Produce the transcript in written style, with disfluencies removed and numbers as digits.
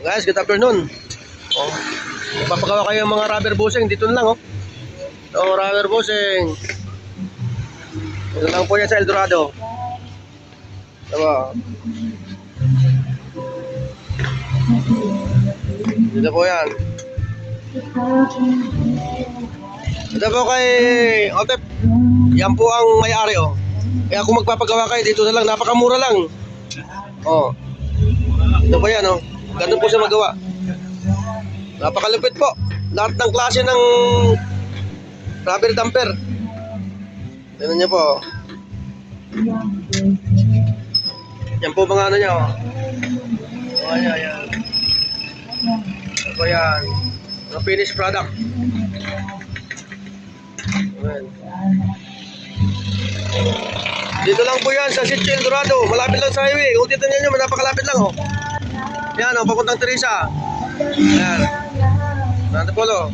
Guys, good afternoon. Oh, magpapagawa kayo ng mga rubber bushing. Dito na lang, oh. So, rubber bushing. Dito lang po yan sa Eldorado. Diba? Dito po yan. Dito po kay Otep. Yan po ang may-ari, oh. Kaya kung magpapagawa kayo, dito na lang. Napakamura lang. Oh. Ito po yan, oh. Ganun po siya magawa. Napakalupit po. Lahat ng klase ng rubber damper. Tignan niyo po. Yan po mga ano niya, oh. Oh, ayan. Ito po yan. Mga finished product. Ayan. Dito lang po yan sa Sitio Eldorado. Malapit lang sa highway. Kung titignan niyo, napakalapit lang, oh. Yan, oh, papuntang Teresa. Ayan. Nandito po, oh.